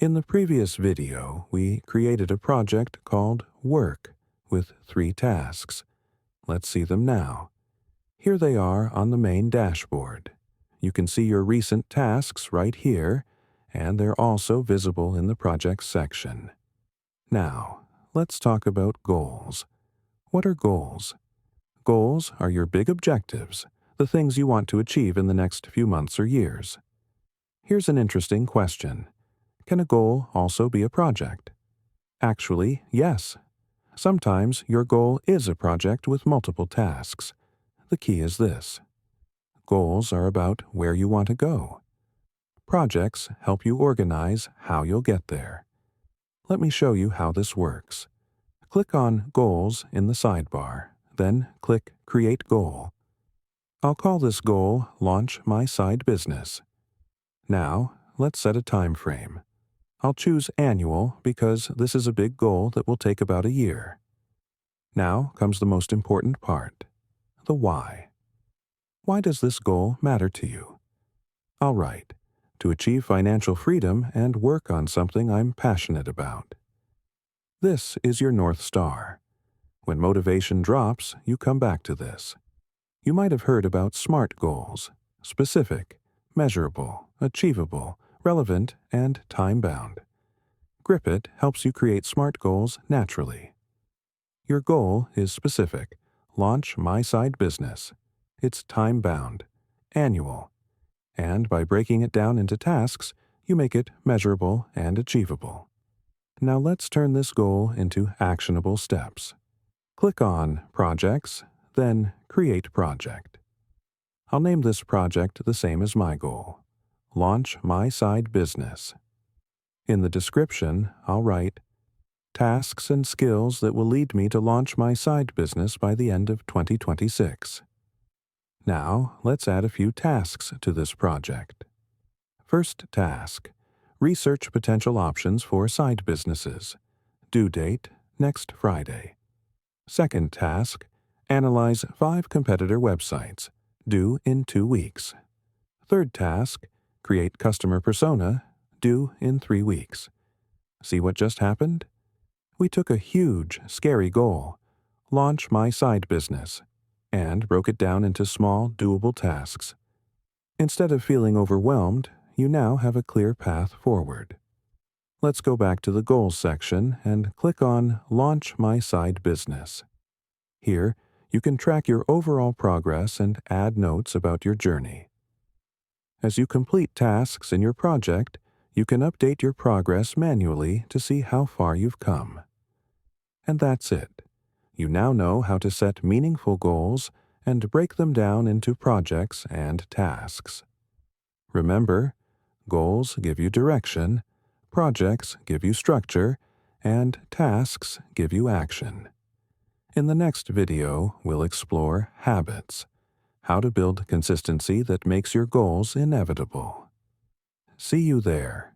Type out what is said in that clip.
In the previous video, we created a project called Work with 3 tasks. Let's see them now. Here they are on the main dashboard. You can see your recent tasks right here, and they're also visible in the Projects section. Now, let's talk about goals. What are goals? Goals are your big objectives, the things you want to achieve in the next few months or years. Here's an interesting question. Can a goal also be a project? Actually, yes. Sometimes your goal is a project with multiple tasks. The key is this. Goals are about where you want to go. Projects help you organize how you'll get there. Let me show you how this works. Click on Goals in the sidebar, then click Create Goal. I'll call this goal Launch My Side Business. Now, let's set a time frame. I'll choose annual because this is a big goal that will take about a year. Now comes the most important part, the why. Why does this goal matter to you? I'll write, to achieve financial freedom and work on something I'm passionate about. This is your North Star. When motivation drops, you come back to this. You might have heard about SMART goals: specific, measurable, achievable, relevant, and time-bound. GRIPIT helps you create SMART goals naturally. Your goal is specific, launch My Side Business. It's time-bound, annual, and by breaking it down into tasks, you make it measurable and achievable. Now let's turn this goal into actionable steps. Click on Projects, then Create Project. I'll name this project the same as my goal. Launch My Side Business. In the description, I'll write, tasks and skills that will lead me to launch my side business by the end of 2026. Now, let's add a few tasks to this project. First task, research potential options for side businesses. Due date, next Friday. Second task, analyze 5 competitor websites. Due in 2 weeks. Third task, create customer persona, due in 3 weeks. See what just happened? We took a huge, scary goal, launch my side business, and broke it down into small, doable tasks. Instead of feeling overwhelmed, you now have a clear path forward. Let's go back to the Goals section and click on Launch My Side Business. Here, you can track your overall progress and add notes about your journey. As you complete tasks in your project, you can update your progress manually to see how far you've come. And that's it. You now know how to set meaningful goals and break them down into projects and tasks. Remember, goals give you direction, projects give you structure, and tasks give you action. In the next video, we'll explore habits, how to build consistency that makes your goals inevitable. See you there.